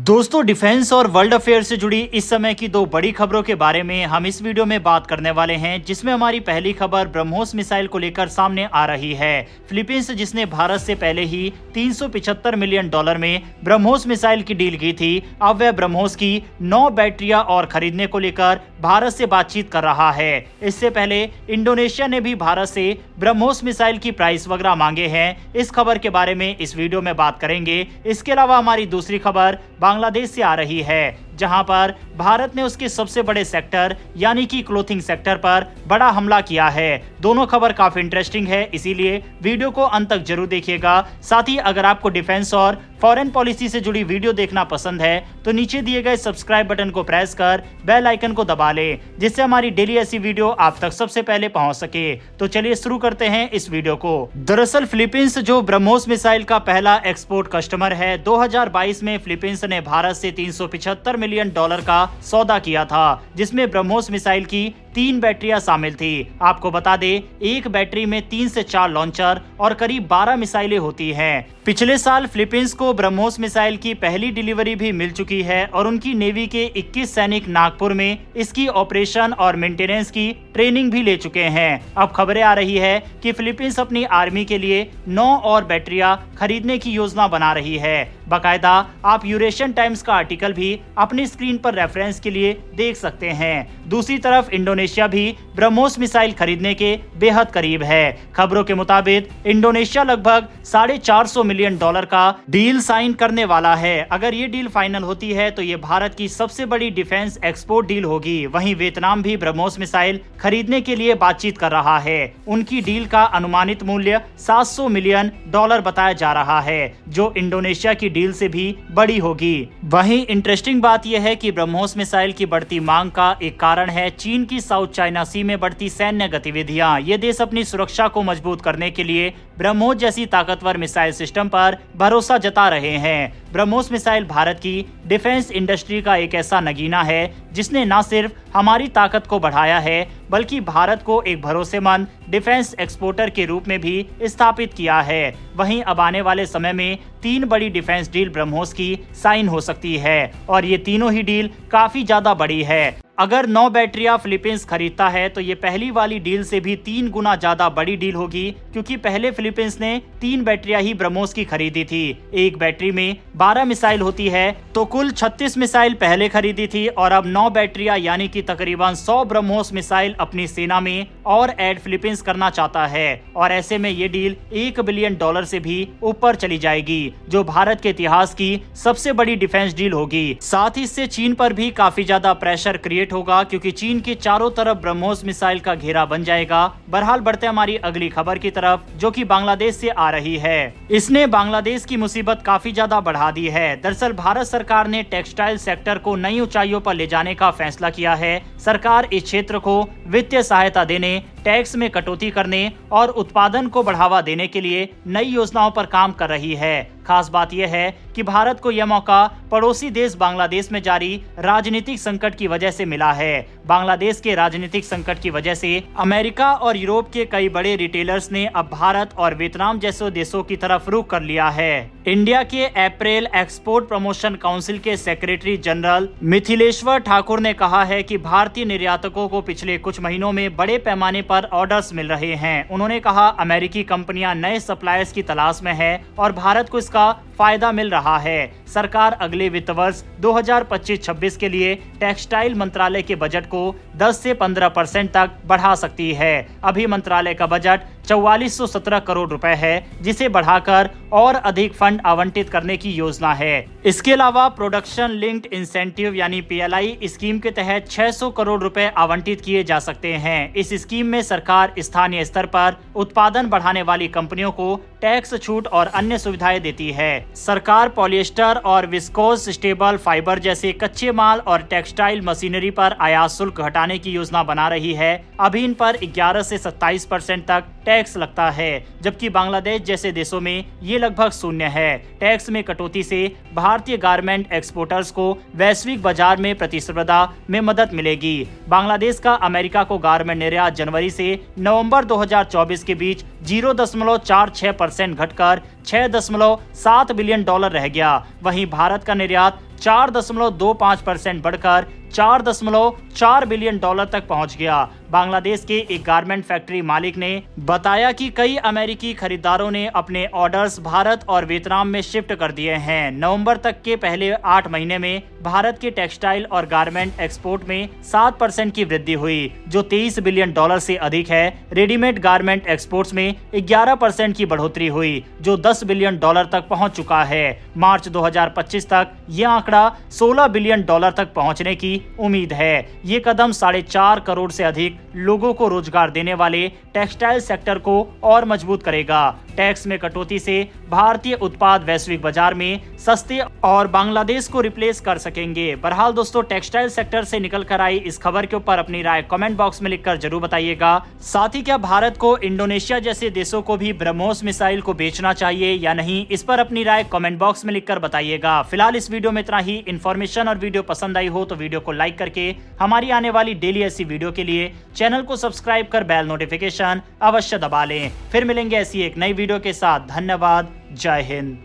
दोस्तों, डिफेंस और world affair से जुड़ी इस समय की दो बड़ी खबरों के बारे में हम इस वीडियो में बात करने वाले हैं, जिसमें हमारी पहली खबर ब्रह्मोस मिसाइल को लेकर सामने आ रही है। फिलीपींस जिसने भारत से पहले ही $375 मिलियन में ब्रह्मोस मिसाइल की डील की थी, अब वह ब्रह्मोस की 9 बैटरियां और खरीदने को लेकर भारत से बातचीत कर रहा है। इससे पहले इंडोनेशिया ने भी भारत से ब्रह्मोस मिसाइल की प्राइस वगैरह मांगे हैं। इस खबर के बारे में इस वीडियो में बात करेंगे। इसके अलावा हमारी दूसरी खबर बांग्लादेश से आ रही है, जहां पर भारत ने उसके सबसे बड़े सेक्टर यानी कि क्लोथिंग सेक्टर पर बड़ा हमला किया है। दोनों खबर काफी इंटरेस्टिंग है, इसीलिए वीडियो को अंत तक जरूर देखिएगा। साथ ही अगर आपको डिफेंस और फॉरेन पॉलिसी से जुड़ी वीडियो देखना पसंद है तो नीचे दिए गए सब्सक्राइब बटन को प्रेस कर बेल आइकन को दबा ले, जिससे हमारी डेली ऐसी वीडियो आप तक सबसे पहले पहुंच सके। तो चलिए शुरू करते हैं इस वीडियो को। दरअसल फिलीपींस जो ब्रह्मोस मिसाइल का पहला एक्सपोर्ट कस्टमर है, 2022 में फिलीपींस ने भारत से $375 मिलियन का सौदा किया था, जिसमें ब्रह्मोस मिसाइल की 3 बैटरियां शामिल थी। आपको बता दें, एक बैटरी में 3 से 4 लॉन्चर और करीब 12 मिसाइलें होती हैं। पिछले साल फिलीपींस को ब्रह्मोस मिसाइल की पहली डिलीवरी भी मिल चुकी है और उनकी नेवी के 21 सैनिक नागपुर में इसकी ऑपरेशन और मेंटेनेंस की ट्रेनिंग भी ले चुके हैं। अब खबरें आ रही है कि फिलीपींस अपनी आर्मी के लिए 9 और बैटरियां खरीदने की योजना बना रही है। बाकायदा आप यूरेशियन टाइम्स का आर्टिकल भी अपनी स्क्रीन पर रेफरेंस के लिए देख सकते हैं। दूसरी तरफ इंडोनेशिया भी ब्रह्मोस मिसाइल खरीदने के बेहद करीब है। खबरों के मुताबिक इंडोनेशिया लगभग $450 मिलियन का डील साइन करने वाला है। अगर ये डील फाइनल होती है तो ये भारत की सबसे बड़ी डिफेंस एक्सपोर्ट डील होगी। वहीं वियतनाम भी ब्रह्मोस मिसाइल खरीदने के लिए बातचीत कर रहा है। उनकी डील का अनुमानित मूल्य $700 मिलियन बताया जा रहा है, जो इंडोनेशिया की डील से भी बड़ी होगी। वहीं इंटरेस्टिंग बात यह है कि ब्रह्मोस मिसाइल की बढ़ती मांग का एक कारण है चीन की साउथ चाइना सी में बढ़ती सैन्य गतिविधियां। ये देश अपनी सुरक्षा को मजबूत करने के लिए ब्रह्मोस जैसी ताकतवर मिसाइल सिस्टम पर भरोसा जता रहे हैं। ब्रह्मोस मिसाइल भारत की डिफेंस इंडस्ट्री का एक ऐसा नगीना है जिसने न सिर्फ हमारी ताकत को बढ़ाया है, बल्कि भारत को एक भरोसेमंद डिफेंस एक्सपोर्टर के रूप में भी स्थापित किया है। वहीं अब आने वाले समय में 3 बड़ी डिफेंस डील ब्रह्मोस की साइन हो सकती है और ये तीनों ही डील काफी ज्यादा बड़ी है। अगर 9 बैटरियां फिलीपींस खरीदता है तो ये पहली वाली डील से भी 3 गुना ज्यादा बड़ी डील होगी, क्योंकि पहले फिलीपींस ने 3 बैटरियां ही ब्रह्मोस की खरीदी थी। एक बैटरी में 12 मिसाइल होती है, तो कुल 36 मिसाइल पहले खरीदी थी और अब 9 बैटरियां यानी कि तकरीबन 100 ब्रह्मोस मिसाइल अपनी सेना में और ऐड फिलीपींस करना चाहता है। और ऐसे में ये डील $1 बिलियन से भी ऊपर चली जाएगी, जो भारत के इतिहास की सबसे बड़ी डिफेंस डील होगी। साथ ही इससे चीन पर भी काफी ज्यादा प्रेशर क्रिएट होगा, क्योंकि चीन के चारों तरफ ब्रह्मोस मिसाइल का घेरा बन जाएगा। बहरहाल बढ़ते हमारी अगली खबर की तरफ, जो कि बांग्लादेश से आ रही है। इसने बांग्लादेश की मुसीबत काफी ज्यादा बढ़ा दी है। दरअसल भारत सरकार ने टेक्सटाइल सेक्टर को नई ऊंचाइयों पर ले जाने का फैसला किया है। सरकार इस क्षेत्र को वित्तीय सहायता देने, टैक्स में कटौती करने और उत्पादन को बढ़ावा देने के लिए नई योजनाओं पर काम कर रही है। खास बात यह है कि भारत को यह मौका पड़ोसी देश बांग्लादेश में जारी राजनीतिक संकट की वजह से मिला है। बांग्लादेश के राजनीतिक संकट की वजह से अमेरिका और यूरोप के कई बड़े रिटेलर्स ने अब भारत और वियतनाम जैसे देशों की तरफ रुख कर लिया है। इंडिया के अप्रैल एक्सपोर्ट प्रमोशन काउंसिल के सेक्रेटरी जनरल मिथिलेश्वर ठाकुर ने कहा है कि भारतीय निर्यातकों को पिछले कुछ महीनों में बड़े पैमाने पर ऑर्डर्स मिल रहे हैं। उन्होंने कहा, अमेरिकी कंपनियां नए सप्लायर्स की तलाश में है और भारत को इसका फायदा मिल रहा है। सरकार अगले वित्त वर्ष 2025-26 के लिए टेक्सटाइल मंत्रालय के बजट को 10 से 15% तक बढ़ा सकती है। अभी मंत्रालय का बजट 4417 करोड़ रुपए है, जिसे बढ़ाकर और अधिक फंड आवंटित करने की योजना है। इसके अलावा प्रोडक्शन लिंक्ड इंसेंटिव यानी PLI स्कीम के तहत 600 करोड़ रुपए आवंटित किए जा सकते हैं। इस स्कीम में सरकार स्थानीय स्तर पर उत्पादन बढ़ाने वाली कंपनियों को टैक्स छूट और अन्य सुविधाएं देती है। सरकार पॉलिएस्टर और विस्कोस स्टेबल फाइबर जैसे कच्चे माल और टेक्सटाइल मशीनरी पर आयात शुल्क घटाने की योजना बना रही है। अभी इन पर 11 से 27% तक टैक्स लगता है, जबकि बांग्लादेश जैसे देशों में ये लगभग शून्य है। टैक्स में कटौती से भारतीय गारमेंट एक्सपोर्टर्स को वैश्विक बाजार में प्रतिस्पर्धा में मदद मिलेगी। बांग्लादेश का अमेरिका को गारमेंट निर्यात जनवरी से नवंबर 2024 के बीच 0.46% घटकर $6.7 बिलियन रह गया। वहीं भारत का निर्यात 4.25% बढ़कर $4.4 बिलियन तक पहुंच गया। बांग्लादेश के एक गारमेंट फैक्ट्री मालिक ने बताया कि कई अमेरिकी खरीदारों ने अपने ऑर्डर्स भारत और वियतनाम में शिफ्ट कर दिए हैं। नवंबर तक के पहले 8 महीने में भारत के टेक्सटाइल और गारमेंट एक्सपोर्ट में 7% की वृद्धि हुई, जो $23 बिलियन से अधिक है। रेडीमेड गारमेंट एक्सपोर्ट्स में 11% की बढ़ोतरी हुई, जो $10 बिलियन तक पहुंच चुका है। मार्च 2025 तक यह आंकड़ा $16 बिलियन तक पहुंचने की उम्मीद है। ये कदम 4.5 करोड़ से अधिक लोगों को रोजगार देने वाले टेक्सटाइल सेक्टर को और मजबूत करेगा। टैक्स में कटौती से भारतीय उत्पाद वैश्विक बाजार में सस्ते और बांग्लादेश को रिप्लेस कर सकेंगे। बहरहाल दोस्तों, टेक्सटाइल सेक्टर से निकल कर आई इस खबर के ऊपर अपनी राय कमेंट बॉक्स में लिखकर जरूर बताइएगा। साथ ही क्या भारत को इंडोनेशिया जैसे देशों को भी ब्रह्मोस मिसाइल को बेचना चाहिए या नहीं, इस पर अपनी राय कमेंट बॉक्स में लिखकर बताइएगा। फिलहाल इस वीडियो में इतना ही। इन्फॉर्मेशन और वीडियो पसंद आई हो तो वीडियो को लाइक करके हमारी आने वाली डेली ऐसी वीडियो के लिए चैनल को सब्सक्राइब कर बेल नोटिफिकेशन अवश्य दबा लें। फिर मिलेंगे ऐसी एक नई वीडियो के साथ। धन्यवाद। जय हिंद।